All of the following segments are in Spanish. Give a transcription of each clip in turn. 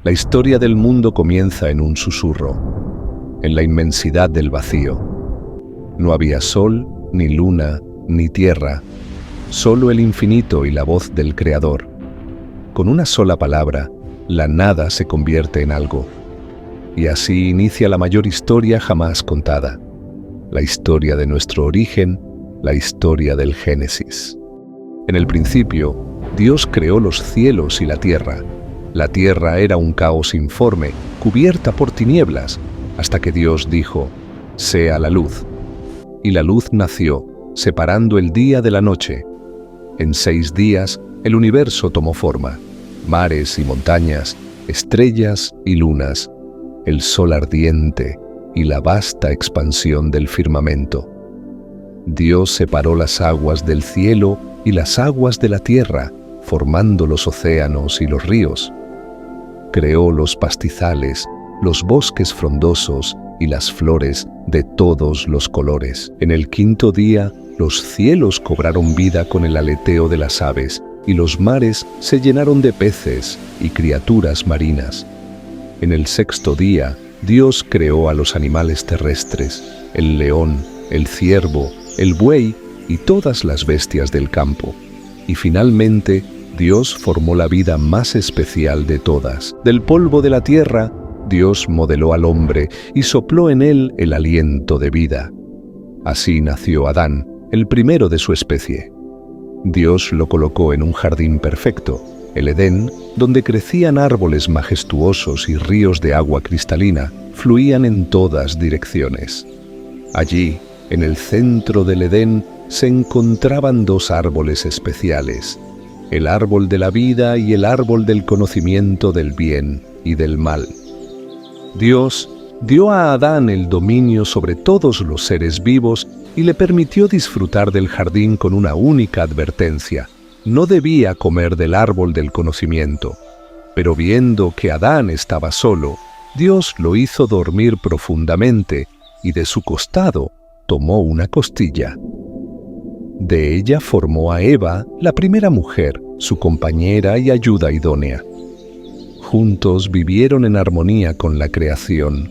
La historia del mundo comienza en un susurro, en la inmensidad del vacío. No había sol, ni luna, ni tierra, solo el infinito y la voz del Creador. Con una sola palabra, la nada se convierte en algo. Y así inicia la mayor historia jamás contada. La historia de nuestro origen, la historia del Génesis. En el principio, Dios creó los cielos y la tierra. La tierra era un caos informe, cubierta por tinieblas, hasta que Dios dijo, «Sea la luz». Y la luz nació, separando el día de la noche. En 6 días, el universo tomó forma. Mares y montañas, estrellas y lunas, el sol ardiente y la vasta expansión del firmamento. Dios separó las aguas del cielo y las aguas de la tierra, formando los océanos y los ríos. Creó los pastizales, los bosques frondosos y las flores de todos los colores. En el 5.º día, los cielos cobraron vida con el aleteo de las aves, y los mares se llenaron de peces y criaturas marinas. En el 6.º día, Dios creó a los animales terrestres, el león, el ciervo, el buey y todas las bestias del campo. Y finalmente, Dios formó la vida más especial de todas. Del polvo de la tierra, Dios modeló al hombre y sopló en él el aliento de vida. Así nació Adán, el primero de su especie. Dios lo colocó en un jardín perfecto, el Edén, donde crecían árboles majestuosos y ríos de agua cristalina fluían en todas direcciones. Allí, en el centro del Edén, se encontraban 2 árboles especiales, el árbol de la vida y el árbol del conocimiento del bien y del mal. Dios dio a Adán el dominio sobre todos los seres vivos y le permitió disfrutar del jardín con una única advertencia: no debía comer del árbol del conocimiento. Pero viendo que Adán estaba solo, Dios lo hizo dormir profundamente y de su costado tomó una costilla. De ella formó a Eva, la primera mujer, su compañera y ayuda idónea. Juntos vivieron en armonía con la creación,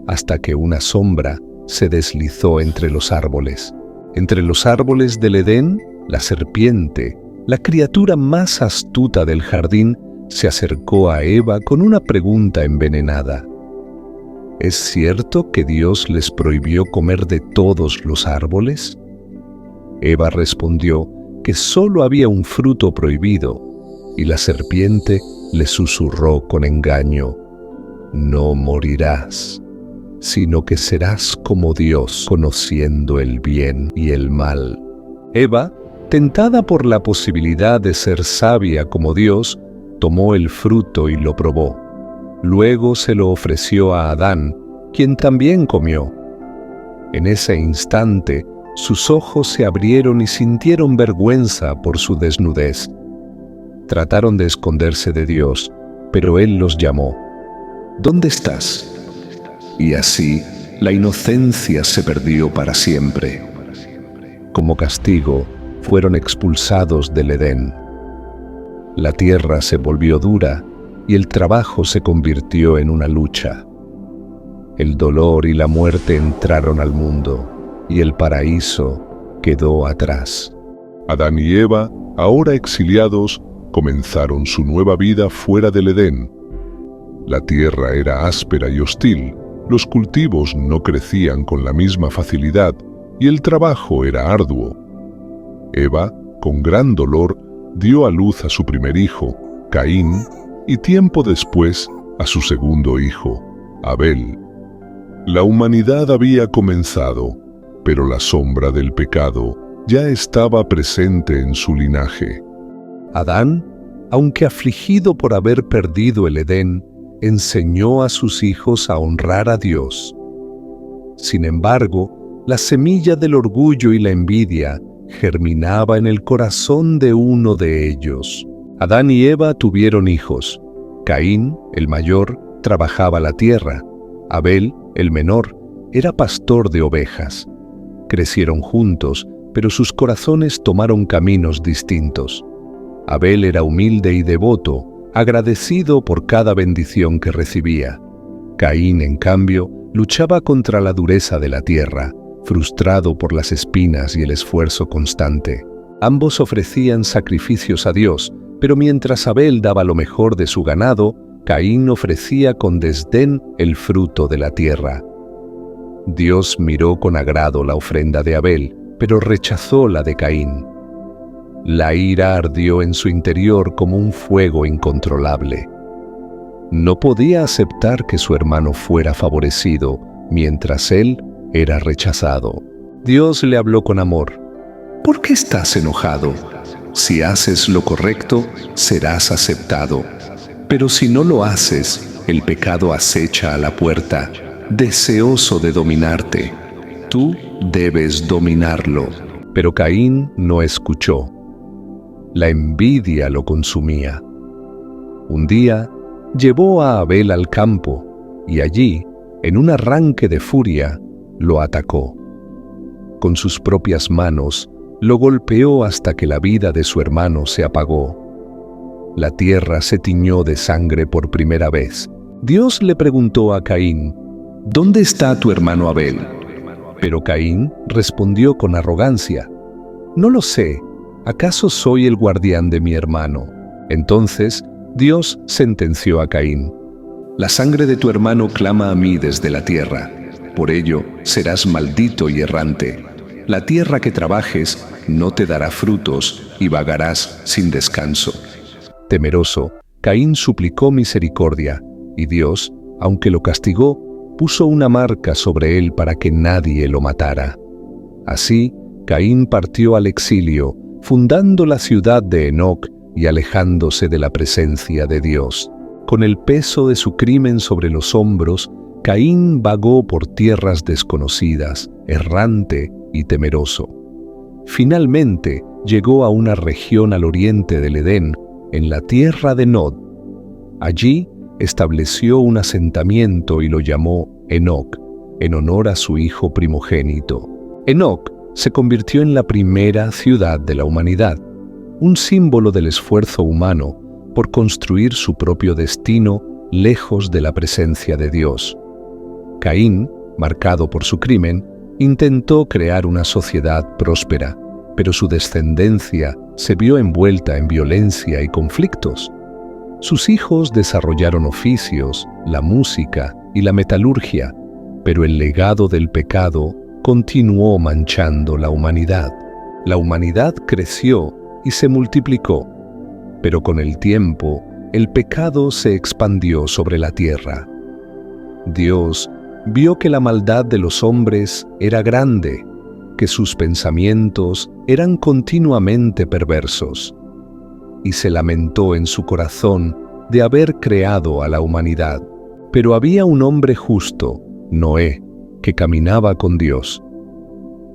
hasta que una sombra se deslizó entre los árboles. Entre los árboles del Edén, la serpiente, la criatura más astuta del jardín, se acercó a Eva con una pregunta envenenada. ¿Es cierto que Dios les prohibió comer de todos los árboles? Eva respondió que solo había un fruto prohibido, y la serpiente le susurró con engaño: «No morirás, sino que serás como Dios, conociendo el bien y el mal». Eva, tentada por la posibilidad de ser sabia como Dios, tomó el fruto y lo probó. Luego se lo ofreció a Adán, quien también comió. En ese instante, sus ojos se abrieron y sintieron vergüenza por su desnudez. Trataron de esconderse de Dios, pero Él los llamó: «¿Dónde estás?». Y así, la inocencia se perdió para siempre. Como castigo, fueron expulsados del Edén. La tierra se volvió dura y el trabajo se convirtió en una lucha. El dolor y la muerte entraron al mundo y el paraíso quedó atrás. Adán y Eva, ahora exiliados, comenzaron su nueva vida fuera del Edén. La tierra era áspera y hostil, los cultivos no crecían con la misma facilidad y el trabajo era arduo. Eva, con gran dolor, dio a luz a su primer hijo, Caín, y tiempo después a su segundo hijo, Abel. La humanidad había comenzado, pero la sombra del pecado ya estaba presente en su linaje. Adán, aunque afligido por haber perdido el Edén, enseñó a sus hijos a honrar a Dios. Sin embargo, la semilla del orgullo y la envidia germinaba en el corazón de uno de ellos. Adán y Eva tuvieron hijos. Caín, el mayor, trabajaba la tierra. Abel, el menor, era pastor de ovejas. Crecieron juntos, pero sus corazones tomaron caminos distintos. Abel era humilde y devoto, agradecido por cada bendición que recibía. Caín, en cambio, luchaba contra la dureza de la tierra, frustrado por las espinas y el esfuerzo constante. Ambos ofrecían sacrificios a Dios, pero mientras Abel daba lo mejor de su ganado, Caín ofrecía con desdén el fruto de la tierra. Dios miró con agrado la ofrenda de Abel, pero rechazó la de Caín. La ira ardió en su interior como un fuego incontrolable. No podía aceptar que su hermano fuera favorecido, mientras él era rechazado. Dios le habló con amor. ¿Por qué estás enojado? Si haces lo correcto, serás aceptado. Pero si no lo haces, el pecado acecha a la puerta, deseoso de dominarte. Tú debes dominarlo. Pero Caín no escuchó. La envidia lo consumía. Un día, llevó a Abel al campo y allí, en un arranque de furia, lo atacó. Con sus propias manos, lo golpeó hasta que la vida de su hermano se apagó. La tierra se tiñó de sangre por primera vez. Dios le preguntó a Caín, ¿dónde está tu hermano Abel? Pero Caín respondió con arrogancia, no lo sé, ¿acaso soy el guardián de mi hermano? Entonces Dios sentenció a Caín, la sangre de tu hermano clama a mí desde la tierra, por ello serás maldito y errante. La tierra que trabajes no te dará frutos y vagarás sin descanso. Temeroso, Caín suplicó misericordia, y Dios, aunque lo castigó, puso una marca sobre él para que nadie lo matara. Así, Caín partió al exilio, fundando la ciudad de Enoc y alejándose de la presencia de Dios. Con el peso de su crimen sobre los hombros, Caín vagó por tierras desconocidas, errante y temeroso. Finalmente, llegó a una región al oriente del Edén, en la tierra de Nod. Allí estableció un asentamiento y lo llamó Enoc, en honor a su hijo primogénito. Enoc se convirtió en la primera ciudad de la humanidad, un símbolo del esfuerzo humano por construir su propio destino lejos de la presencia de Dios. Caín, marcado por su crimen, intentó crear una sociedad próspera, pero su descendencia se vio envuelta en violencia y conflictos. Sus hijos desarrollaron oficios, la música y la metalurgia, pero el legado del pecado continuó manchando la humanidad. La humanidad creció y se multiplicó, pero con el tiempo el pecado se expandió sobre la tierra. Dios vio que la maldad de los hombres era grande, que sus pensamientos eran continuamente perversos, y se lamentó en su corazón de haber creado a la humanidad. Pero había un hombre justo, Noé, que caminaba con Dios.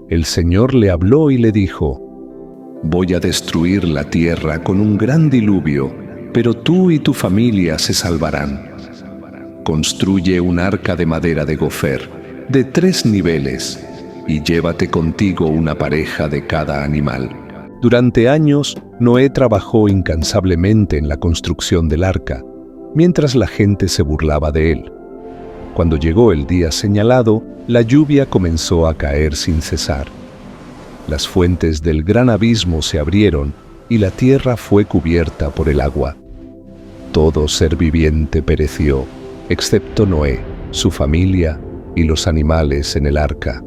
El Señor le habló y le dijo, «Voy a destruir la tierra con un gran diluvio, pero tú y tu familia se salvarán. Construye un arca de madera de gofer, de 3 niveles, y llévate contigo una pareja de cada animal». Durante años, Noé trabajó incansablemente en la construcción del arca, mientras la gente se burlaba de él. Cuando llegó el día señalado, la lluvia comenzó a caer sin cesar. Las fuentes del gran abismo se abrieron y la tierra fue cubierta por el agua. Todo ser viviente pereció, excepto Noé, su familia y los animales en el arca.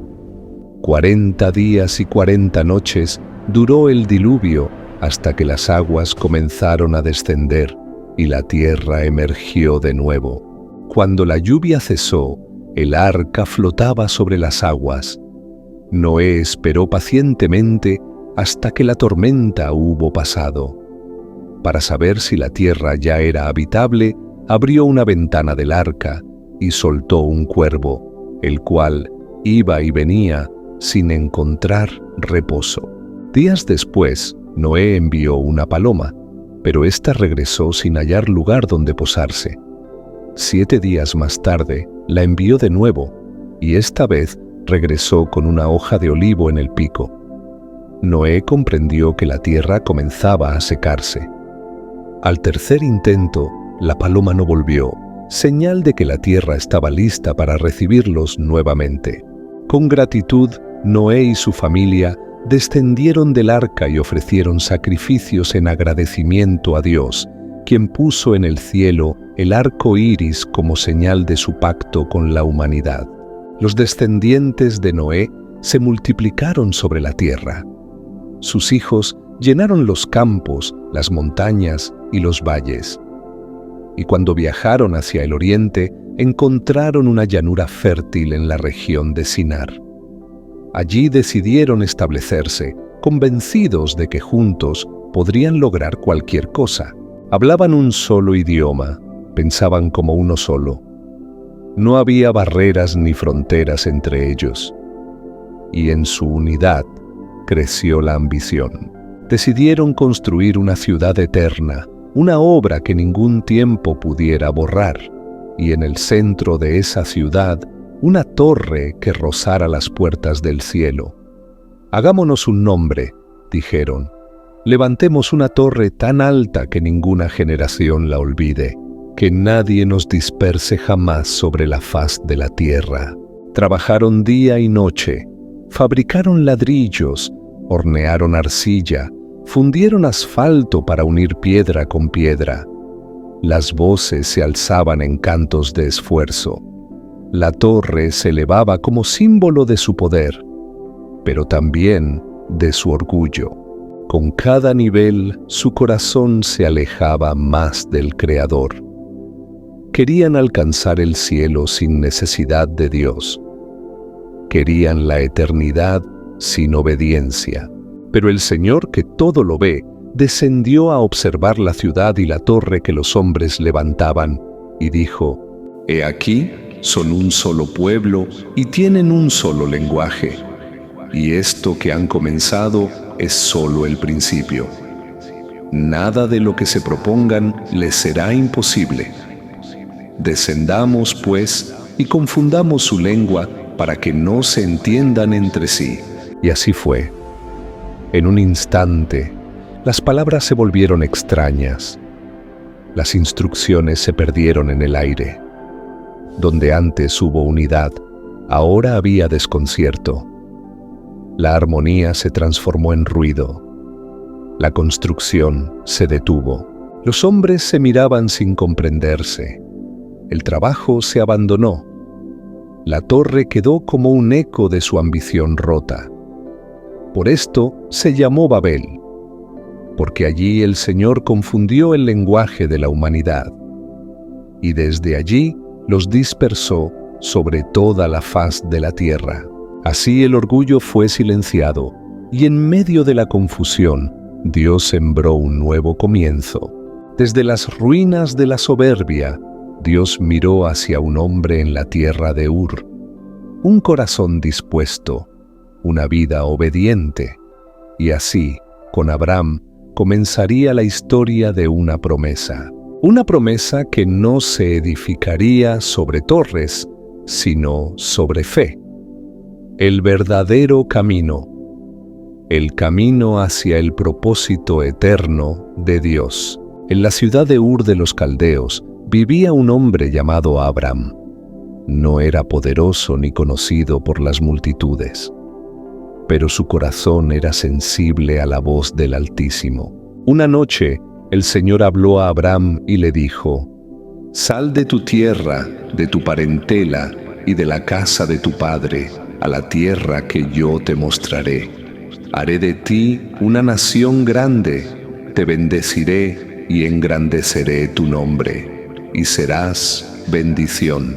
40 días y 40 noches duró el diluvio hasta que las aguas comenzaron a descender y la tierra emergió de nuevo. Cuando la lluvia cesó, el arca flotaba sobre las aguas. Noé esperó pacientemente hasta que la tormenta hubo pasado. Para saber si la tierra ya era habitable, abrió una ventana del arca y soltó un cuervo, el cual iba y venía sin encontrar reposo. Días después, Noé envió una paloma, pero ésta regresó sin hallar lugar donde posarse. 7 días más tarde, la envió de nuevo, y esta vez regresó con una hoja de olivo en el pico. Noé comprendió que la tierra comenzaba a secarse. Al tercer intento, la paloma no volvió, señal de que la tierra estaba lista para recibirlos nuevamente. Con gratitud, Noé y su familia descendieron del arca y ofrecieron sacrificios en agradecimiento a Dios, quien puso en el cielo el arco iris como señal de su pacto con la humanidad. Los descendientes de Noé se multiplicaron sobre la tierra. Sus hijos llenaron los campos, las montañas y los valles. Y cuando viajaron hacia el oriente, encontraron una llanura fértil en la región de Sinar. Allí decidieron establecerse, convencidos de que juntos podrían lograr cualquier cosa. Hablaban un solo idioma, pensaban como uno solo. No había barreras ni fronteras entre ellos. Y en su unidad creció la ambición. Decidieron construir una ciudad eterna, una obra que ningún tiempo pudiera borrar, y en el centro de esa ciudad, una torre que rozara las puertas del cielo. «Hagámonos un nombre», dijeron. «Levantemos una torre tan alta que ninguna generación la olvide, que nadie nos disperse jamás sobre la faz de la tierra». Trabajaron día y noche, fabricaron ladrillos, hornearon arcilla, fundieron asfalto para unir piedra con piedra. Las voces se alzaban en cantos de esfuerzo. La torre se elevaba como símbolo de su poder, pero también de su orgullo. Con cada nivel, su corazón se alejaba más del Creador. Querían alcanzar el cielo sin necesidad de Dios. Querían la eternidad sin obediencia. Pero el Señor, que todo lo ve, descendió a observar la ciudad y la torre que los hombres levantaban, y dijo: «He aquí, son un solo pueblo y tienen un solo lenguaje. Y esto que han comenzado es solo el principio. Nada de lo que se propongan les será imposible. Descendamos, pues, y confundamos su lengua para que no se entiendan entre sí». Y así fue. En un instante, las palabras se volvieron extrañas. Las instrucciones se perdieron en el aire. Donde antes hubo unidad, ahora había desconcierto. La armonía se transformó en ruido. La construcción se detuvo. Los hombres se miraban sin comprenderse. El trabajo se abandonó. La torre quedó como un eco de su ambición rota. Por esto se llamó Babel, porque allí el Señor confundió el lenguaje de la humanidad, y desde allí los dispersó sobre toda la faz de la tierra. Así el orgullo fue silenciado, y en medio de la confusión, Dios sembró un nuevo comienzo. Desde las ruinas de la soberbia, Dios miró hacia un hombre en la tierra de Ur, un corazón dispuesto, una vida obediente, y así, con Abraham, comenzaría la historia de una promesa que no se edificaría sobre torres, sino sobre fe. El verdadero camino, el camino hacia el propósito eterno de Dios. En la ciudad de Ur de los Caldeos vivía un hombre llamado Abram. No era poderoso ni conocido por las multitudes, pero su corazón era sensible a la voz del Altísimo. Una noche, el Señor habló a Abram y le dijo: «Sal de tu tierra, de tu parentela y de la casa de tu padre, a la tierra que yo te mostraré. Haré de ti una nación grande, te bendeciré y engrandeceré tu nombre, y serás bendición».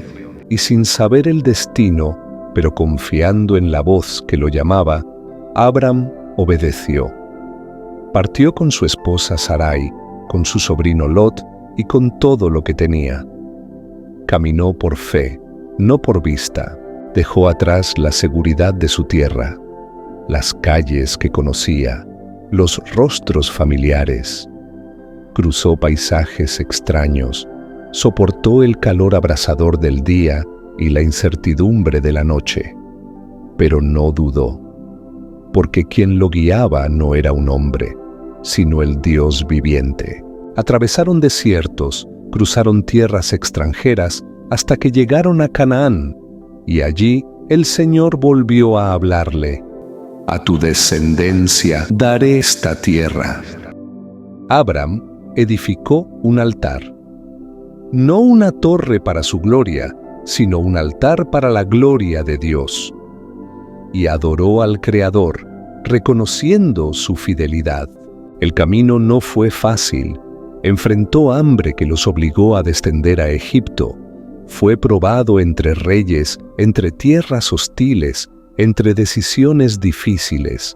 Y sin saber el destino, pero confiando en la voz que lo llamaba, Abram obedeció. Partió con su esposa Sarai, con su sobrino Lot y con todo lo que tenía. Caminó por fe, no por vista. Dejó atrás la seguridad de su tierra, las calles que conocía, los rostros familiares. Cruzó paisajes extraños, soportó el calor abrasador del día y la incertidumbre de la noche, pero no dudó, porque quien lo guiaba no era un hombre, sino el Dios viviente. atravesaron desiertos, cruzaron tierras extranjeras hasta que llegaron a Canaán, y allí el Señor volvió a hablarle. A tu descendencia daré esta tierra. Abram edificó un altar. No una torre para su gloria, sino un altar para la gloria de Dios. Y adoró al Creador, reconociendo su fidelidad. El camino no fue fácil. Enfrentó hambre que los obligó a descender a Egipto. Fue probado entre reyes, entre tierras hostiles, entre decisiones difíciles.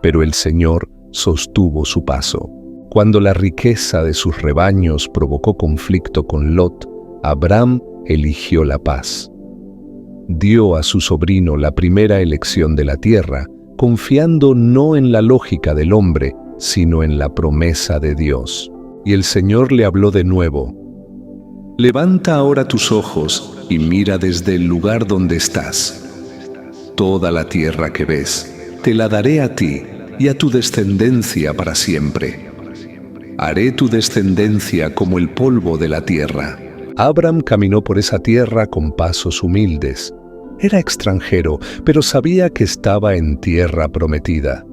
Pero el Señor sostuvo su paso. Cuando la riqueza de sus rebaños provocó conflicto con Lot, Abram eligió la paz. Dio a su sobrino la primera elección de la tierra, confiando no en la lógica del hombre, sino en la promesa de Dios. Y el Señor le habló de nuevo. Levanta ahora tus ojos y mira desde el lugar donde estás. Toda la tierra que ves, te la daré a ti y a tu descendencia para siempre. Haré tu descendencia como el polvo de la tierra. Abram caminó por esa tierra con pasos humildes. Era extranjero, pero sabía que estaba en tierra prometida.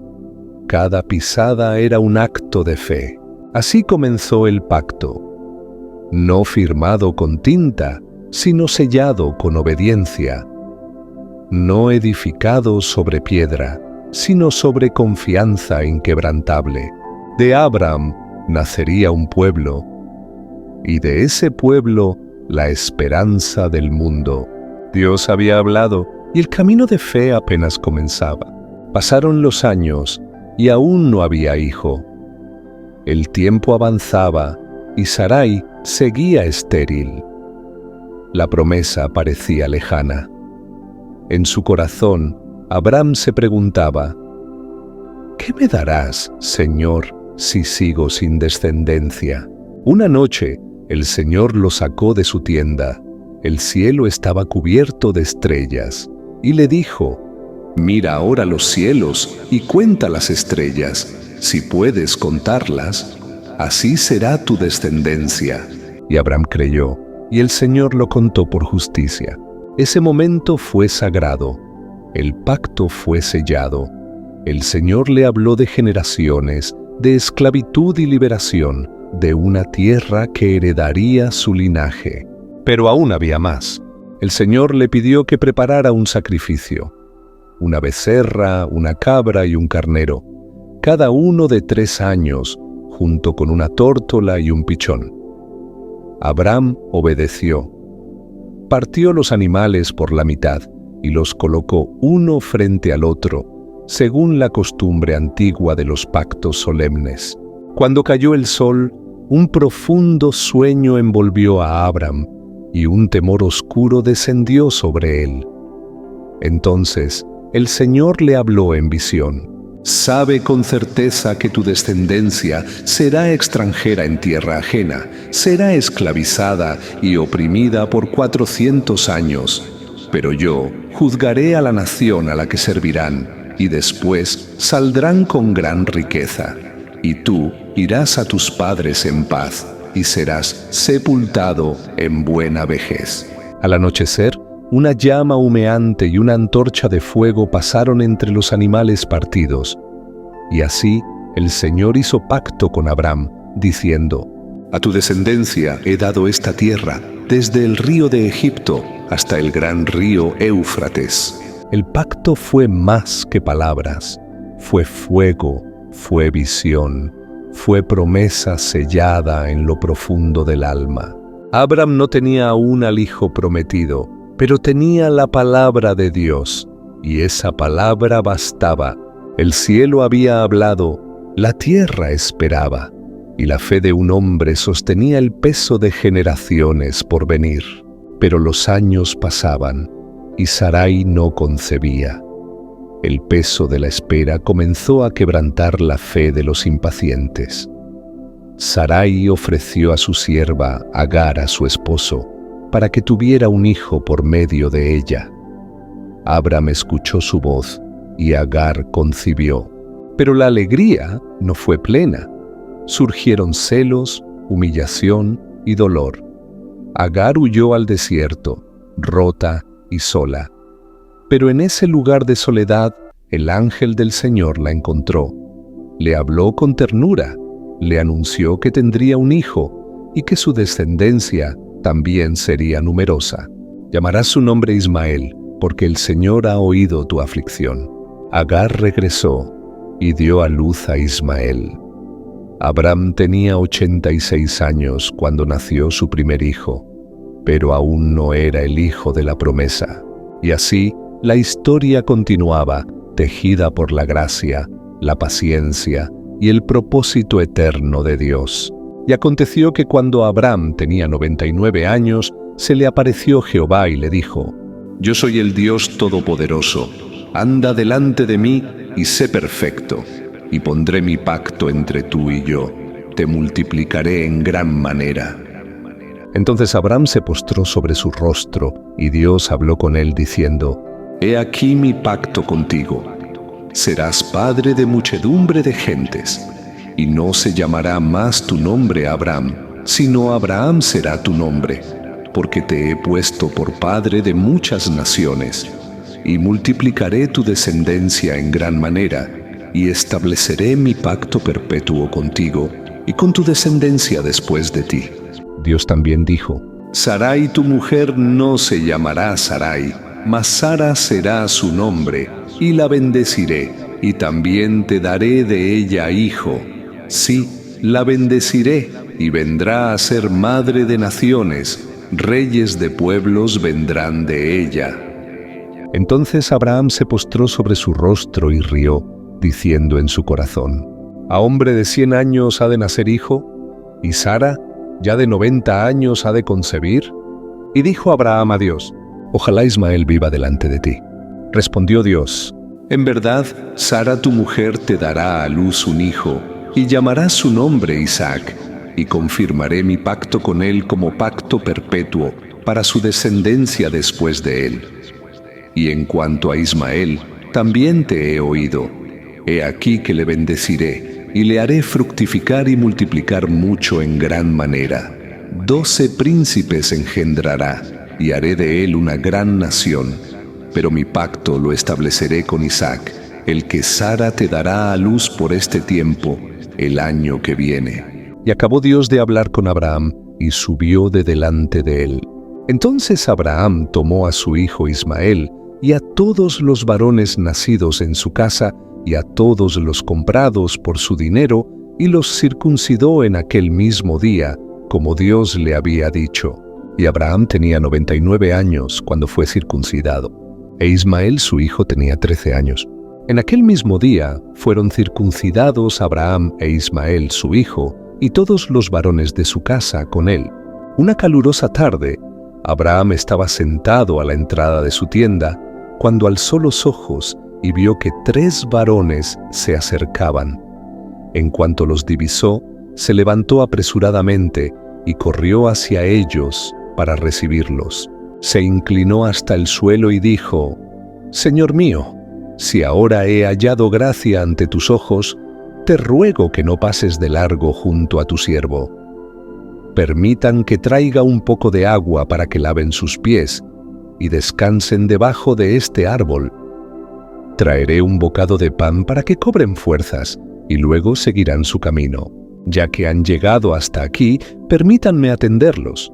Cada pisada era un acto de fe. Así comenzó el pacto. No firmado con tinta, sino sellado con obediencia. No edificado sobre piedra, sino sobre confianza inquebrantable. De Abram nacería un pueblo, y de ese pueblo la esperanza del mundo. Dios había hablado, y el camino de fe apenas comenzaba. Pasaron los años, y aún no había hijo. El tiempo avanzaba, y Sarai seguía estéril. La promesa parecía lejana. En su corazón, Abram se preguntaba, ¿qué me darás, Señor, si sigo sin descendencia? Una noche, el Señor lo sacó de su tienda. El cielo estaba cubierto de estrellas, y le dijo, mira ahora los cielos y cuenta las estrellas. Si puedes contarlas, así será tu descendencia. Y Abram creyó, y el Señor lo contó por justicia. Ese momento fue sagrado. El pacto fue sellado. El Señor le habló de generaciones, de esclavitud y liberación, de una tierra que heredaría su linaje. Pero aún había más. El Señor le pidió que preparara un sacrificio. Una becerra, una cabra y un carnero, cada uno de 3 años, junto con una tórtola y un pichón. Abram obedeció. Partió los animales por la mitad y los colocó uno frente al otro, según la costumbre antigua de los pactos solemnes. Cuando cayó el sol, un profundo sueño envolvió a Abram y un temor oscuro descendió sobre él. Entonces el Señor le habló en visión. Sabe con certeza que tu descendencia será extranjera en tierra ajena, será esclavizada y oprimida por 400 años. Pero yo juzgaré a la nación a la que servirán, y después saldrán con gran riqueza. Y tú irás a tus padres en paz, y serás sepultado en buena vejez. Al anochecer, una llama humeante y una antorcha de fuego pasaron entre los animales partidos. Y así el Señor hizo pacto con Abram, diciendo, a tu descendencia he dado esta tierra, desde el río de Egipto hasta el gran río Éufrates. El pacto fue más que palabras, fue fuego, fue visión, fue promesa sellada en lo profundo del alma. Abram no tenía aún al hijo prometido, pero tenía la palabra de Dios, y esa palabra bastaba. El cielo había hablado, la tierra esperaba, y la fe de un hombre sostenía el peso de generaciones por venir. Pero los años pasaban, y Sarai no concebía. El peso de la espera comenzó a quebrantar la fe de los impacientes. Sarai ofreció a su sierva Agar a su esposo, para que tuviera un hijo por medio de ella. Abram escuchó su voz, y Agar concibió. Pero la alegría no fue plena. Surgieron celos, humillación y dolor. Agar huyó al desierto, rota y sola. Pero en ese lugar de soledad, el ángel del Señor la encontró. Le habló con ternura, le anunció que tendría un hijo y que su descendencia también sería numerosa. Llamarás su nombre Ismael, porque el Señor ha oído tu aflicción. Agar regresó y dio a luz a Ismael. Abraham tenía 86 años cuando nació su primer hijo, pero aún no era el hijo de la promesa. Y así, la historia continuaba, tejida por la gracia, la paciencia y el propósito eterno de Dios. Y aconteció que cuando Abraham tenía 99 años, se le apareció Jehová y le dijo: Yo soy el Dios Todopoderoso, anda delante de mí y sé perfecto, y pondré mi pacto entre tú y yo, te multiplicaré en gran manera. Entonces Abraham se postró sobre su rostro, y Dios habló con él diciendo: He aquí mi pacto contigo. Serás padre de muchedumbre de gentes, y no se llamará más tu nombre Abraham, sino Abraham será tu nombre, porque te he puesto por padre de muchas naciones, y multiplicaré tu descendencia en gran manera, y estableceré mi pacto perpetuo contigo, y con tu descendencia después de ti. Dios también dijo: Sarai tu mujer no se llamará Sarai, mas Sara será su nombre, y la bendeciré, y también te daré de ella hijo. Sí, la bendeciré, y vendrá a ser madre de naciones, reyes de pueblos vendrán de ella. Entonces Abraham se postró sobre su rostro y rió, diciendo en su corazón: ¿A hombre de 100 años ha de nacer hijo? ¿Y Sara, ya de 90 años, ha de concebir? Y dijo Abraham a Dios: Ojalá Ismael viva delante de ti. Respondió Dios: En verdad, Sara tu mujer te dará a luz un hijo, y llamarás su nombre Isaac, y confirmaré mi pacto con él como pacto perpetuo, para su descendencia después de él. Y en cuanto a Ismael, también te he oído. He aquí que le bendeciré, y le haré fructificar y multiplicar mucho en gran manera. 12 príncipes engendrará, y haré de él una gran nación. Pero mi pacto lo estableceré con Isaac, el que Sara te dará a luz por este tiempo, el año que viene. Y acabó Dios de hablar con Abraham, y subió de delante de él. Entonces Abraham tomó a su hijo Ismael, y a todos los varones nacidos en su casa, y a todos los comprados por su dinero, y los circuncidó en aquel mismo día, como Dios le había dicho. Y Abraham tenía 99 años cuando fue circuncidado, e Ismael su hijo tenía 13 años. En aquel mismo día fueron circuncidados Abraham e Ismael su hijo, y todos los varones de su casa con él. Una calurosa tarde, Abraham estaba sentado a la entrada de su tienda, cuando alzó los ojos y vio que 3 varones se acercaban. En cuanto los divisó, se levantó apresuradamente y corrió hacia ellos para recibirlos. Se inclinó hasta el suelo y dijo: Señor mío, si ahora he hallado gracia ante tus ojos, te ruego que no pases de largo junto a tu siervo. Permitan que traiga un poco de agua para que laven sus pies y descansen debajo de este árbol. Traeré un bocado de pan para que cobren fuerzas y luego seguirán su camino. Ya que han llegado hasta aquí, permítanme atenderlos.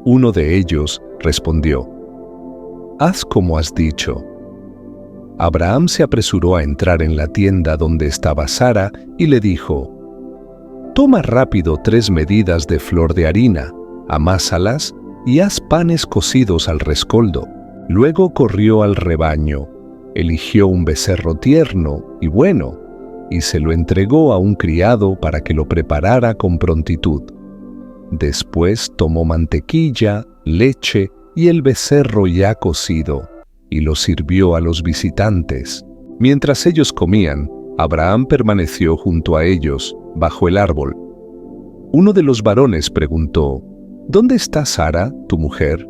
Uno de ellos respondió: Haz como has dicho. Abraham se apresuró a entrar en la tienda donde estaba Sara y le dijo: Toma rápido 3 medidas de flor de harina, amásalas y haz panes cocidos al rescoldo. Luego corrió al rebaño, eligió un becerro tierno y bueno, y se lo entregó a un criado para que lo preparara con prontitud. Después tomó mantequilla, leche y el becerro ya cocido, y lo sirvió a los visitantes. Mientras ellos comían, Abraham permaneció junto a ellos, bajo el árbol. Uno de los varones preguntó: ¿Dónde está Sara, tu mujer?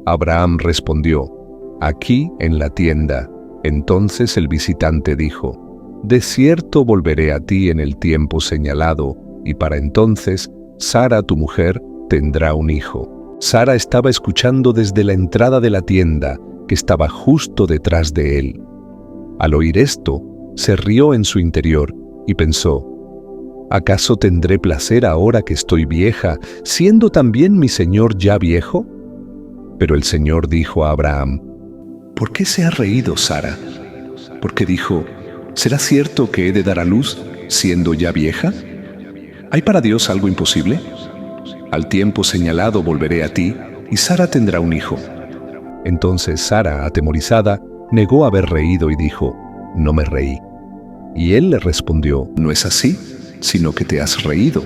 Abraham respondió: Aquí en la tienda. Entonces el visitante dijo: De cierto volveré a ti en el tiempo señalado, y para entonces Sara, tu mujer, tendrá un hijo. Sara estaba escuchando desde la entrada de la tienda, que estaba justo detrás de él. Al oír esto, se rió en su interior y pensó: ¿acaso tendré placer ahora que estoy vieja, siendo también mi señor ya viejo? Pero el Señor dijo a Abraham: ¿por qué se ha reído Sara? Porque dijo: ¿será cierto que he de dar a luz, siendo ya vieja? ¿Hay para Dios algo imposible? Al tiempo señalado volveré a ti, y Sara tendrá un hijo. Entonces Sara, atemorizada, negó haber reído y dijo: no me reí. Y él le respondió: no es así, sino que te has reído.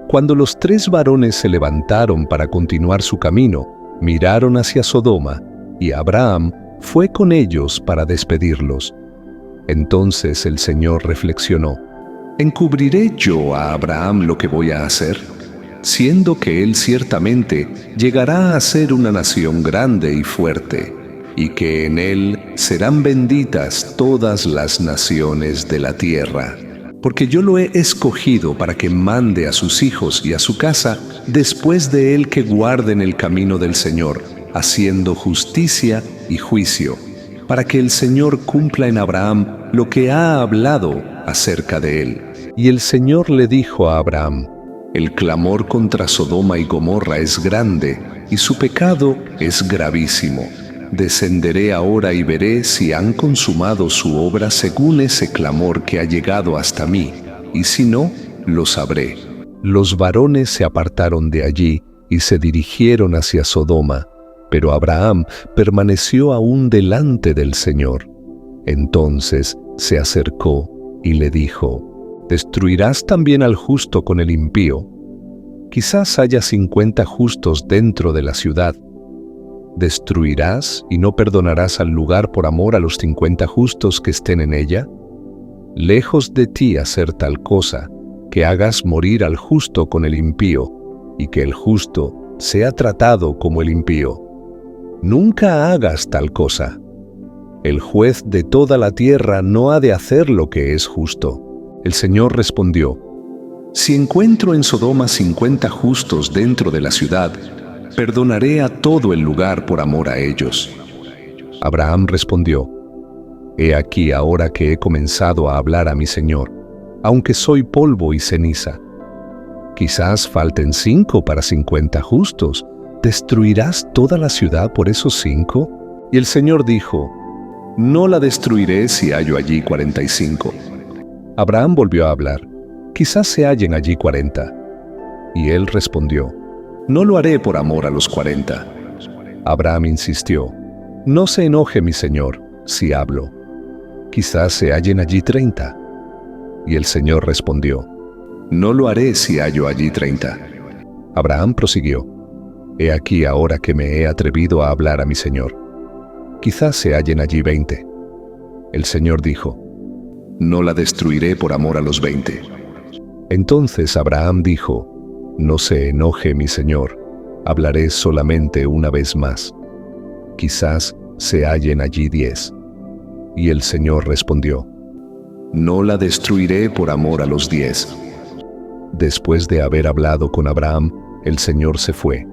Cuando los 3 varones se levantaron para continuar su camino, miraron hacia Sodoma, y Abraham fue con ellos para despedirlos. Entonces el Señor reflexionó: ¿encubriré yo a Abraham lo que voy a hacer? Siendo que él ciertamente llegará a ser una nación grande y fuerte, y que en él serán benditas todas las naciones de la tierra. Porque yo lo he escogido para que mande a sus hijos y a su casa después de él que guarden el camino del Señor, haciendo justicia y juicio, para que el Señor cumpla en Abraham lo que ha hablado acerca de él. Y el Señor le dijo a Abraham: el clamor contra Sodoma y Gomorra es grande, y su pecado es gravísimo. Descenderé ahora y veré si han consumado su obra según ese clamor que ha llegado hasta mí, y si no, lo sabré. Los varones se apartaron de allí y se dirigieron hacia Sodoma, pero Abraham permaneció aún delante del Señor. Entonces se acercó y le dijo: ¿destruirás también al justo con el impío? Quizás haya 50 justos dentro de la ciudad. ¿Destruirás y no perdonarás al lugar por amor a los 50 justos que estén en ella? Lejos de ti hacer tal cosa, que hagas morir al justo con el impío, y que el justo sea tratado como el impío. Nunca hagas tal cosa. El juez de toda la tierra no ha de hacer lo que es justo. El Señor respondió: si encuentro en Sodoma 50 justos dentro de la ciudad, perdonaré a todo el lugar por amor a ellos. Abraham respondió: he aquí ahora que he comenzado a hablar a mi Señor, aunque soy polvo y ceniza. Quizás falten 5 para 50 justos. ¿Destruirás toda la ciudad por esos 5? Y el Señor dijo: no la destruiré si hallo allí 45. Abraham volvió a hablar: quizás se hallen allí 40. Y él respondió: no lo haré por amor a los 40. Abraham insistió: no se enoje mi señor si hablo. Quizás se hallen allí 30. Y el Señor respondió: no lo haré si hallo allí 30. Abraham prosiguió: he aquí ahora que me he atrevido a hablar a mi señor. Quizás se hallen allí 20. El Señor dijo: no la destruiré por amor a los 20. Entonces Abraham dijo: no se enoje mi señor, hablaré solamente una vez más. Quizás se hallen allí 10. Y el Señor respondió: no la destruiré por amor a los 10. Después de haber hablado con Abraham, el Señor se fue,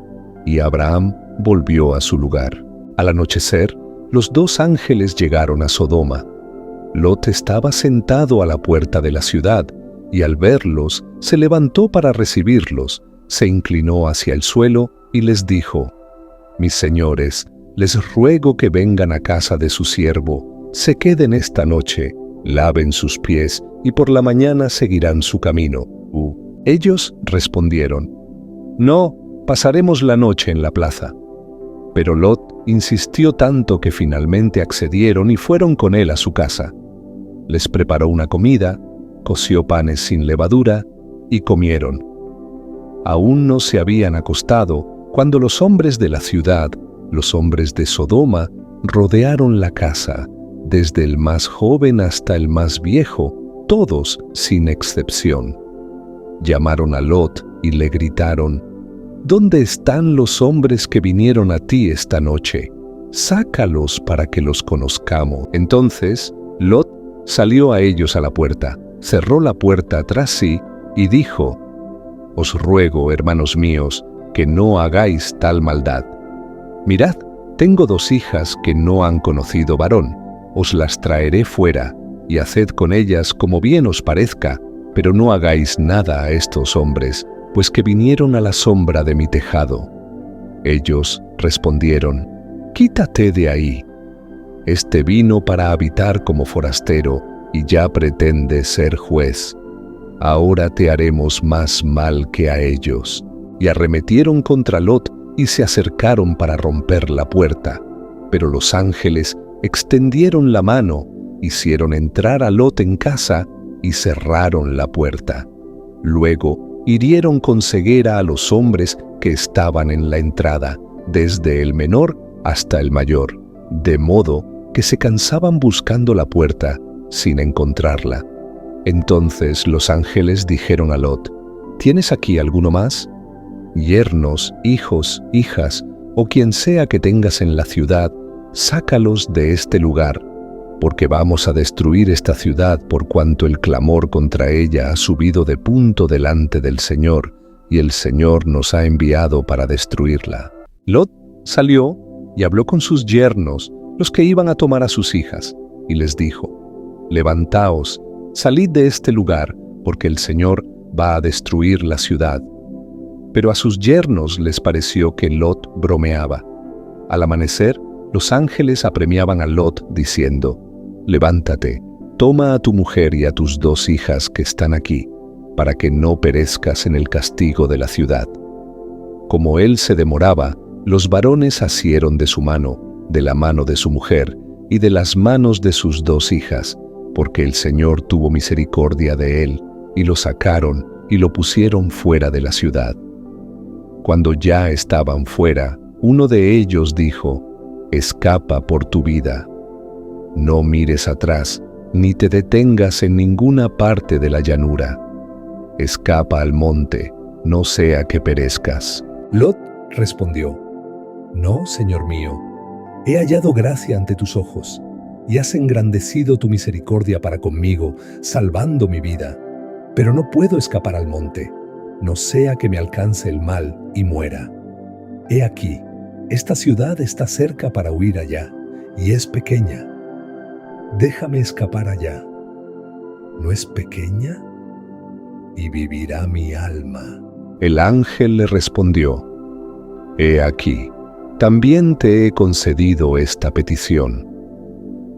y Abraham volvió a su lugar. Al anochecer, los 2 ángeles llegaron a Sodoma. Lot estaba sentado a la puerta de la ciudad, y al verlos, se levantó para recibirlos, se inclinó hacia el suelo y les dijo: mis señores, les ruego que vengan a casa de su siervo, se queden esta noche, laven sus pies y por la mañana seguirán su camino. Ellos respondieron: no, pasaremos la noche en la plaza. Pero Lot insistió tanto que finalmente accedieron y fueron con él a su casa. Les preparó una comida, coció panes sin levadura y comieron. Aún no se habían acostado cuando los hombres de la ciudad, los hombres de Sodoma, rodearon la casa, desde el más joven hasta el más viejo, todos sin excepción. Llamaron a Lot y le gritaron: ¿dónde están los hombres que vinieron a ti esta noche? Sácalos para que los conozcamos. Entonces Lot salió a ellos a la puerta, cerró la puerta tras sí y dijo: Os ruego, hermanos míos, que no hagáis tal maldad. Mirad, tengo 2 hijas que no han conocido varón. Os las traeré fuera, y haced con ellas como bien os parezca, pero no hagáis nada a estos hombres, pues que vinieron a la sombra de mi tejado. Ellos respondieron: Quítate de ahí. Este vino para habitar como forastero, y ya pretende ser juez. Ahora te haremos más mal que a ellos. Y arremetieron contra Lot y se acercaron para romper la puerta. Pero los ángeles extendieron la mano, hicieron entrar a Lot en casa y cerraron la puerta. Luego hirieron con ceguera a los hombres que estaban en la entrada, desde el menor hasta el mayor, de modo que se cansaban buscando la puerta sin encontrarla. Entonces los ángeles dijeron a Lot: ¿Tienes aquí alguno más? Yernos, hijos, hijas, o quien sea que tengas en la ciudad, sácalos de este lugar, porque vamos a destruir esta ciudad por cuanto el clamor contra ella ha subido de punto delante del Señor, y el Señor nos ha enviado para destruirla. Lot salió y habló con sus yernos, los que iban a tomar a sus hijas, y les dijo: Levantaos, salid de este lugar, porque el Señor va a destruir la ciudad. Pero a sus yernos les pareció que Lot bromeaba. Al amanecer, los ángeles apremiaban a Lot, diciendo: Levántate, toma a tu mujer y a tus 2 hijas que están aquí, para que no perezcas en el castigo de la ciudad. Como él se demoraba, los varones asieron de su mano, de la mano de su mujer y de las manos de sus 2 hijas, porque el Señor tuvo misericordia de él, y lo sacaron y lo pusieron fuera de la ciudad. Cuando ya estaban fuera, uno de ellos dijo: Escapa por tu vida. No mires atrás, ni te detengas en ninguna parte de la llanura. Escapa al monte, no sea que perezcas. Lot respondió: No, Señor mío, he hallado gracia ante tus ojos, y has engrandecido tu misericordia para conmigo, salvando mi vida. Pero no puedo escapar al monte, no sea que me alcance el mal y muera. He aquí, esta ciudad está cerca para huir allá, y es pequeña. Déjame escapar allá. ¿No es pequeña? Y vivirá mi alma. El ángel le respondió: He aquí, también te he concedido esta petición.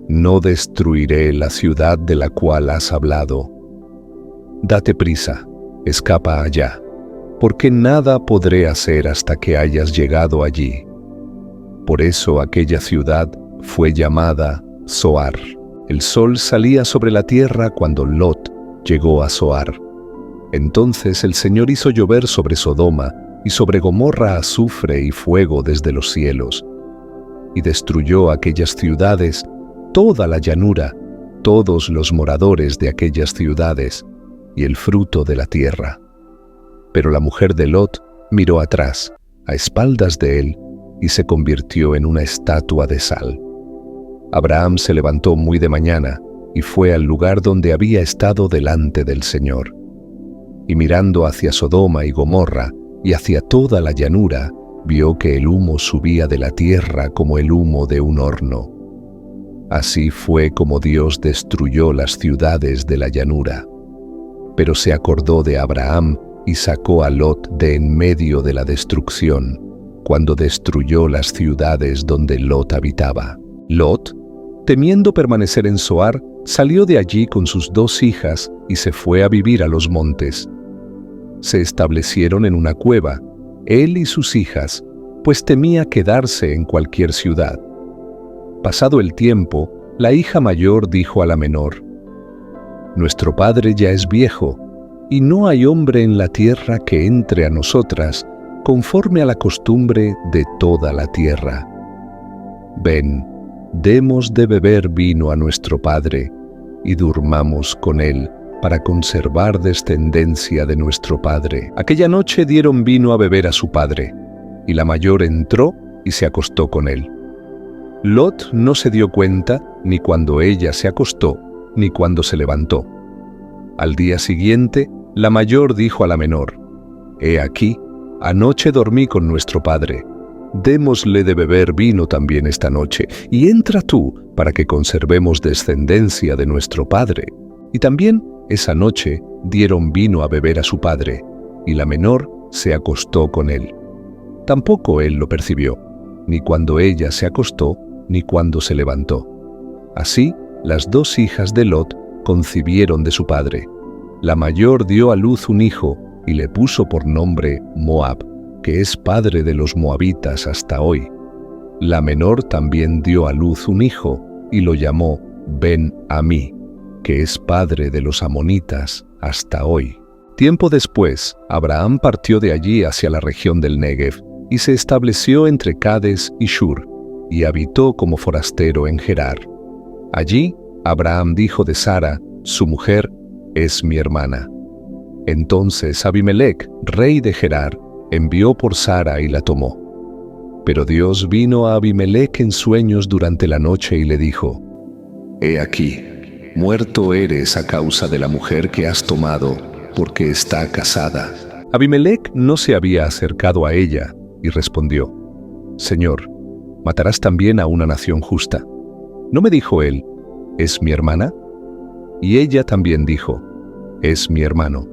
No destruiré la ciudad de la cual has hablado. Date prisa, escapa allá, porque nada podré hacer hasta que hayas llegado allí. Por eso aquella ciudad fue llamada Zoar. El sol salía sobre la tierra cuando Lot llegó a Zoar. Entonces el Señor hizo llover sobre Sodoma y sobre Gomorra azufre y fuego desde los cielos, y destruyó aquellas ciudades, toda la llanura, todos los moradores de aquellas ciudades, y el fruto de la tierra. Pero la mujer de Lot miró atrás, a espaldas de él, y se convirtió en una estatua de sal. Abraham se levantó muy de mañana y fue al lugar donde había estado delante del Señor. Y mirando hacia Sodoma y Gomorra y hacia toda la llanura, vio que el humo subía de la tierra como el humo de un horno. Así fue como Dios destruyó las ciudades de la llanura. Pero se acordó de Abraham y sacó a Lot de en medio de la destrucción, cuando destruyó las ciudades donde Lot habitaba. Lot, temiendo permanecer en Zoar, salió de allí con sus 2 hijas y se fue a vivir a los montes. Se establecieron en una cueva, él y sus hijas, pues temía quedarse en cualquier ciudad. Pasado el tiempo, la hija mayor dijo a la menor: Nuestro padre ya es viejo, y no hay hombre en la tierra que entre a nosotras, conforme a la costumbre de toda la tierra. Ven, demos de beber vino a nuestro padre, y durmamos con él, para conservar descendencia de nuestro padre. Aquella noche dieron vino a beber a su padre, y la mayor entró y se acostó con él. Lot no se dio cuenta ni cuando ella se acostó, ni cuando se levantó. Al día siguiente, la mayor dijo a la menor: He aquí, anoche dormí con nuestro padre. Démosle de beber vino también esta noche, y entra tú para que conservemos descendencia de nuestro padre. Y también esa noche dieron vino a beber a su padre, y la menor se acostó con él. Tampoco él lo percibió, ni cuando ella se acostó, ni cuando se levantó. Así, las dos hijas de Lot concibieron de su padre. La mayor dio a luz un hijo y le puso por nombre Moab, que es padre de los moabitas hasta hoy. La menor también dio a luz un hijo y lo llamó Ben-Amí, que es padre de los amonitas hasta hoy. Tiempo después, Abraham partió de allí hacia la región del Negev y se estableció entre Cades y Shur, y habitó como forastero en Gerar. Allí, Abraham dijo de Sara, su mujer, es mi hermana. Entonces Abimelec, rey de Gerar, envió por Sara y la tomó. Pero Dios vino a Abimelec en sueños durante la noche y le dijo: He aquí, muerto eres a causa de la mujer que has tomado, porque está casada. Abimelec no se había acercado a ella y respondió: Señor, ¿matarás también a una nación justa? ¿No me dijo él, es mi hermana? Y ella también dijo, es mi hermano.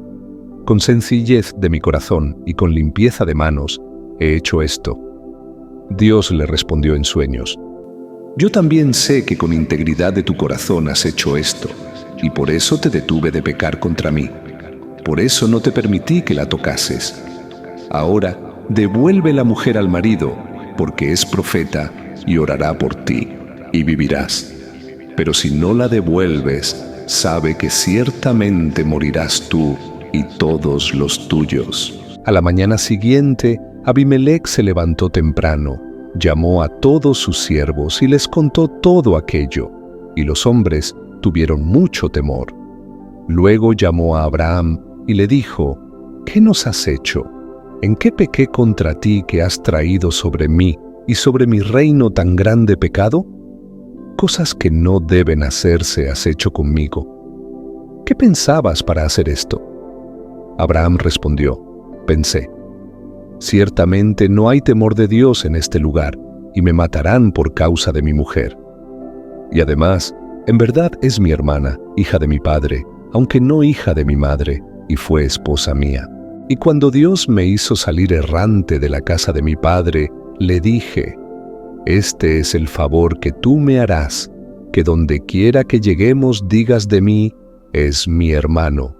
Con sencillez de mi corazón y con limpieza de manos he hecho esto. Dios le respondió en sueños: Yo también sé que con integridad de tu corazón has hecho esto, y por eso te detuve de pecar contra mí. Por eso no te permití que la tocases. Ahora devuelve la mujer al marido, porque es profeta y orará por ti, y vivirás. Pero si no la devuelves, sabe que ciertamente morirás tú y todos los tuyos. A la mañana siguiente, Abimelec se levantó temprano, llamó a todos sus siervos y les contó todo aquello, y los hombres tuvieron mucho temor. Luego llamó a Abraham y le dijo: ¿Qué nos has hecho? ¿En qué pequé contra ti que has traído sobre mí y sobre mi reino tan grande pecado? Cosas que no deben hacerse has hecho conmigo. ¿Qué pensabas para hacer esto? Abraham respondió: Pensé, ciertamente no hay temor de Dios en este lugar, y me matarán por causa de mi mujer. Y además, en verdad es mi hermana, hija de mi padre, aunque no hija de mi madre, y fue esposa mía. Y cuando Dios me hizo salir errante de la casa de mi padre, le dije: Este es el favor que tú me harás, que donde quiera que lleguemos digas de mí, es mi hermano.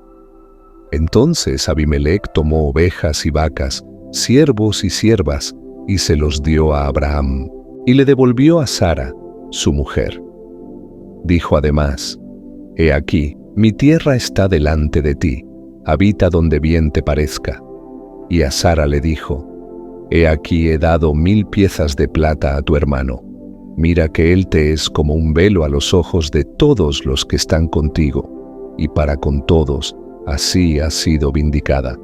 Entonces Abimelec tomó ovejas y vacas, siervos y siervas, y se los dio a Abraham, y le devolvió a Sara, su mujer. Dijo además: He aquí, mi tierra está delante de ti, habita donde bien te parezca. Y a Sara le dijo: He aquí he dado 1000 piezas de plata a tu hermano. Mira que él te es como un velo a los ojos de todos los que están contigo, y para con todos, así has sido vindicada.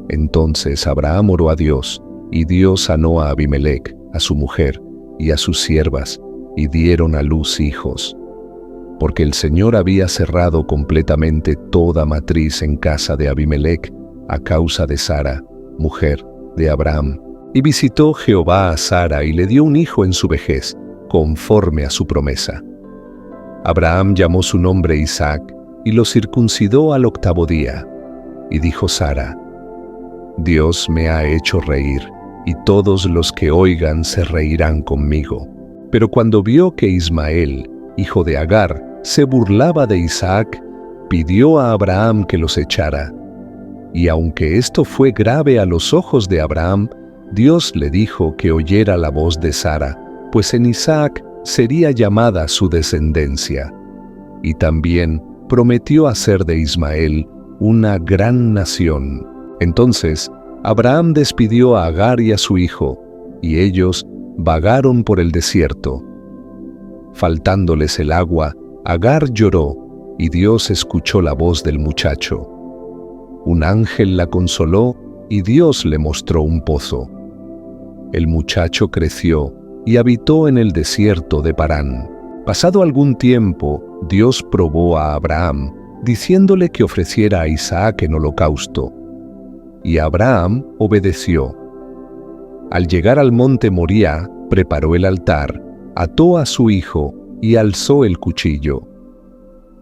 Entonces Abraham oró a Dios, y Dios sanó a Abimelec, a su mujer, y a sus siervas, y dieron a luz hijos. Porque el Señor había cerrado completamente toda matriz en casa de Abimelec, a causa de Sara, mujer de Abraham. Y visitó Jehová a Sara y le dio un hijo en su vejez, conforme a su promesa. Abraham llamó su nombre Isaac, y lo circuncidó al 8º día. Y dijo Sara: Dios me ha hecho reír, y todos los que oigan se reirán conmigo. Pero cuando vio que Ismael, hijo de Agar, se burlaba de Isaac, pidió a Abraham que los echara. Y aunque esto fue grave a los ojos de Abraham, Dios le dijo que oyera la voz de Sara, pues en Isaac sería llamada su descendencia. Y también prometió hacer de Ismael una gran nación. Entonces Abraham despidió a Agar y a su hijo, y ellos vagaron por el desierto. Faltándoles el agua, Agar lloró, y Dios escuchó la voz del muchacho. Un ángel la consoló, y Dios le mostró un pozo. El muchacho creció y habitó en el desierto de Parán. Pasado algún tiempo, Dios probó a Abraham, diciéndole que ofreciera a Isaac en holocausto. y Abraham obedeció. Al llegar al monte Moría, preparó el altar, ató a su hijo y alzó el cuchillo.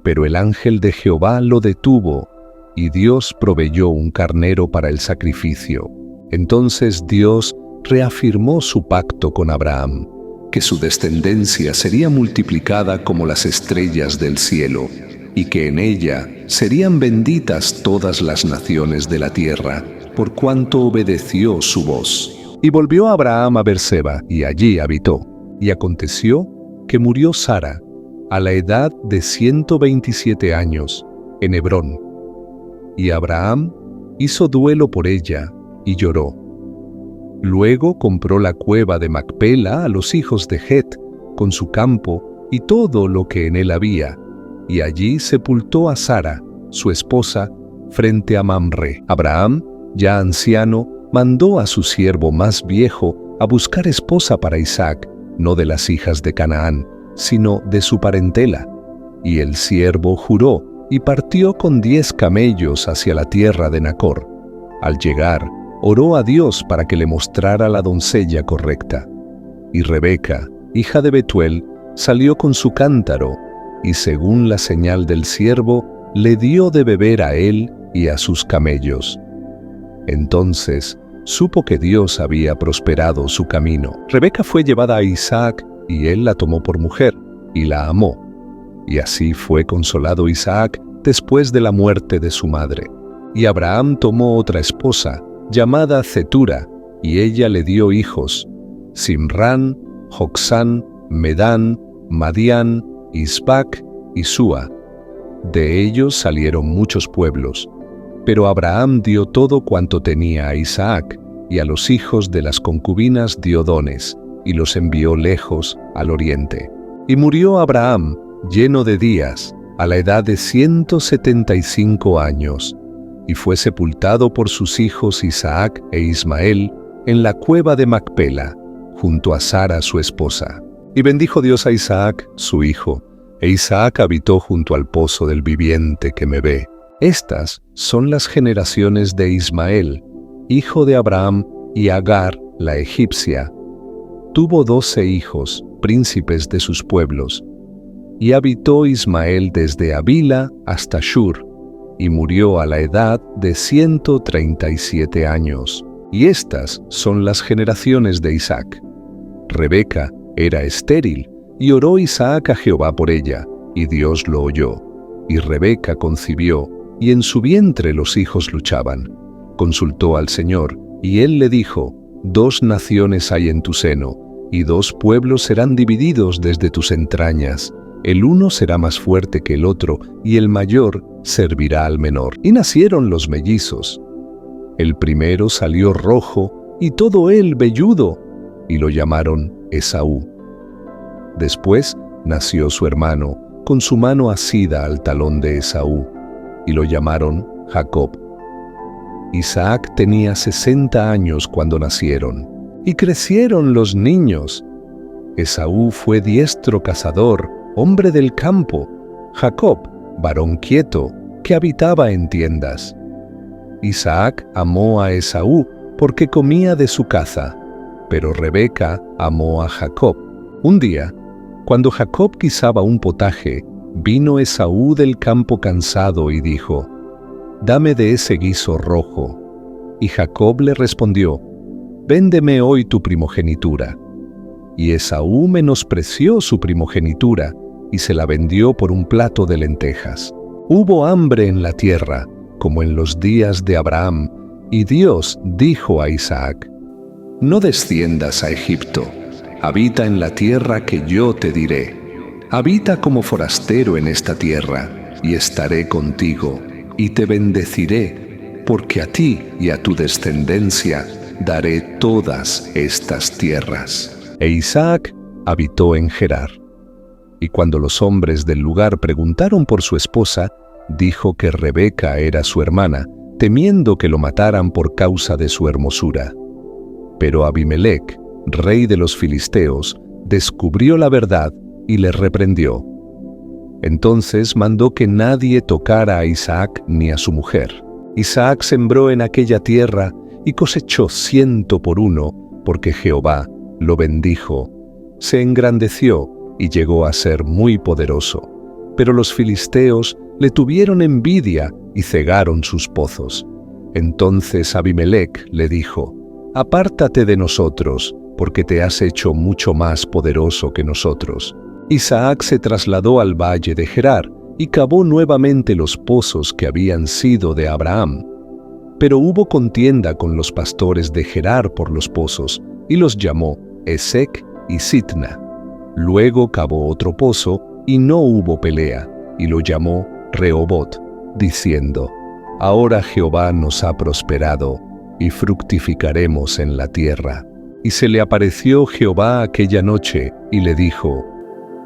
Pero el ángel de Jehová lo detuvo, y Dios proveyó un carnero para el sacrificio. Entonces Dios reafirmó su pacto con Abraham, que su descendencia sería multiplicada como las estrellas del cielo, y que en ella serían benditas todas las naciones de la tierra, por cuanto obedeció su voz. Y volvió Abraham a Berseba, y allí habitó. Y aconteció que murió Sara, a la edad de 127 años, en Hebrón. Y Abraham hizo duelo por ella, y lloró. Luego compró la cueva de Macpela a los hijos de Het, con su campo y todo lo que en él había, y allí sepultó a Sara, su esposa, frente a Mamre. Abraham, ya anciano, mandó a su siervo más viejo a buscar esposa para Isaac, no de las hijas de Canaán, sino de su parentela. Y el siervo juró, y partió con 10 camellos hacia la tierra de Nacor. Al llegar, oró a Dios para que le mostrara la doncella correcta. Y Rebeca, hija de Betuel, salió con su cántaro, y según la señal del siervo, le dio de beber a él y a sus camellos. Entonces supo que Dios había prosperado su camino. Rebeca fue llevada a Isaac, y él la tomó por mujer, y la amó. Y así fue consolado Isaac después de la muerte de su madre. Y Abraham tomó otra esposa, llamada Cetura, y ella le dio hijos: Simrán, Jocsán, Medán, Madián, Isbac y Súa. De ellos salieron muchos pueblos. Pero Abraham dio todo cuanto tenía a Isaac, y a los hijos de las concubinas dio dones, y los envió lejos al oriente. Y murió Abraham, lleno de días, a la edad de 175 años, y fue sepultado por sus hijos Isaac e Ismael en la cueva de Macpela, junto a Sara su esposa. Y bendijo Dios a Isaac, su hijo, e Isaac habitó junto al pozo del viviente que me ve. Estas son las generaciones de Ismael, hijo de Abraham, y Agar, la egipcia. Tuvo 12 hijos, príncipes de sus pueblos. Y habitó Ismael desde Havila hasta Shur, y murió a la edad de 137 años. Y estas son las generaciones de Isaac. Rebeca era estéril, y oró Isaac a Jehová por ella, y Dios lo oyó. Y Rebeca concibió, y en su vientre los hijos luchaban. Consultó al Señor, y él le dijo: 2 naciones hay en tu seno, y 2 pueblos serán divididos desde tus entrañas. El uno será más fuerte que el otro, y el mayor servirá al menor. Y nacieron los mellizos. El primero salió rojo, y todo él velludo, y lo llamaron Esaú. Después nació su hermano, con su mano asida al talón de Esaú, y lo llamaron Jacob. Isaac tenía 60 años cuando nacieron, y crecieron los niños. Esaú fue diestro cazador, hombre del campo; Jacob, varón quieto, que habitaba en tiendas. Isaac amó a Esaú porque comía de su caza, pero Rebeca amó a Jacob. Un día, cuando Jacob guisaba un potaje, vino Esaú del campo cansado y dijo: «Dame de ese guiso rojo». Y Jacob le respondió: «Véndeme hoy tu primogenitura». Y Esaú menospreció su primogenitura y se la vendió por un plato de lentejas. Hubo hambre en la tierra, como en los días de Abraham, y Dios dijo a Isaac: «No desciendas a Egipto, habita en la tierra que yo te diré. Habita como forastero en esta tierra, y estaré contigo, y te bendeciré, porque a ti y a tu descendencia daré todas estas tierras». E Isaac habitó en Gerar. Y cuando los hombres del lugar preguntaron por su esposa, dijo que Rebeca era su hermana, temiendo que lo mataran por causa de su hermosura. Pero Abimelec, rey de los filisteos, descubrió la verdad y le reprendió. Entonces mandó que nadie tocara a Isaac ni a su mujer. Isaac sembró en aquella tierra y cosechó 100 por 1, porque Jehová lo bendijo. Se engrandeció y llegó a ser muy poderoso. Pero los filisteos le tuvieron envidia y cegaron sus pozos. Entonces Abimelech le dijo: «Apártate de nosotros, porque te has hecho mucho más poderoso que nosotros». Isaac se trasladó al valle de Gerar y cavó nuevamente los pozos que habían sido de Abraham. Pero hubo contienda con los pastores de Gerar por los pozos, y los llamó Esec y Sitna. Luego cavó otro pozo, y no hubo pelea, y lo llamó Rehobot, diciendo: «Ahora Jehová nos ha prosperado, y fructificaremos en la tierra». Y se le apareció Jehová aquella noche, y le dijo: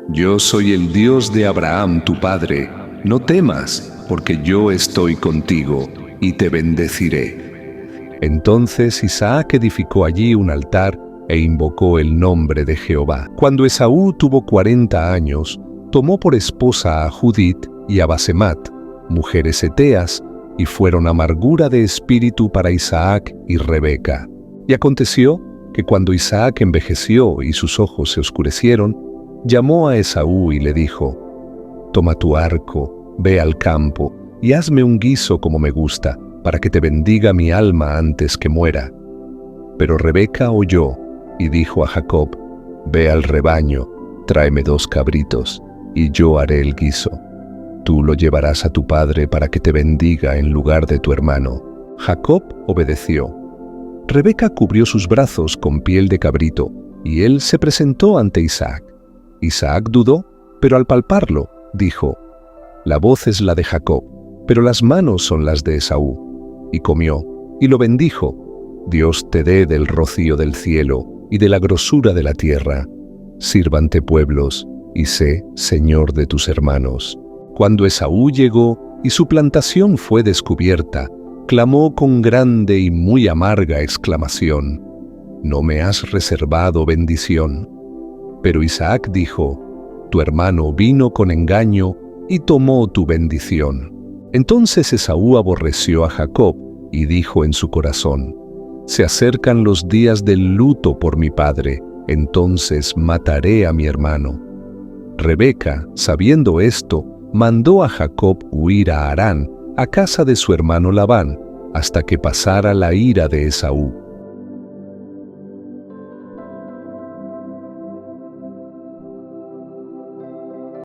«Yo soy el Dios de Abraham tu padre, no temas, porque yo estoy contigo, y te bendeciré». Entonces Isaac edificó allí un altar e invocó el nombre de Jehová. Cuando Esaú tuvo 40 años, tomó por esposa a Judit y a Basemat, mujeres heteas, y fueron amargura de espíritu para Isaac y Rebeca. Y aconteció que cuando Isaac envejeció y sus ojos se oscurecieron, llamó a Esaú y le dijo: «Toma tu arco, ve al campo, y hazme un guiso como me gusta, para que te bendiga mi alma antes que muera». Pero Rebeca oyó y dijo a Jacob: «Ve al rebaño, tráeme 2 cabritos, y yo haré el guiso. Tú lo llevarás a tu padre para que te bendiga en lugar de tu hermano». Jacob obedeció. Rebeca cubrió sus brazos con piel de cabrito, y él se presentó ante Isaac. Isaac dudó, pero al palparlo, dijo: «La voz es la de Jacob, pero las manos son las de Esaú». Y comió, y lo bendijo: «Dios te dé del rocío del cielo y de la grosura de la tierra. Sírvante pueblos, y sé señor de tus hermanos». Cuando Esaú llegó y su plantación fue descubierta, clamó con grande y muy amarga exclamación: «¿No me has reservado bendición?». Pero Isaac dijo: «Tu hermano vino con engaño y tomó tu bendición». Entonces Esaú aborreció a Jacob y dijo en su corazón: «Se acercan los días del luto por mi padre, entonces mataré a mi hermano». Rebeca, sabiendo esto, mandó a Jacob huir a Harán, a casa de su hermano Labán, hasta que pasara la ira de Esaú.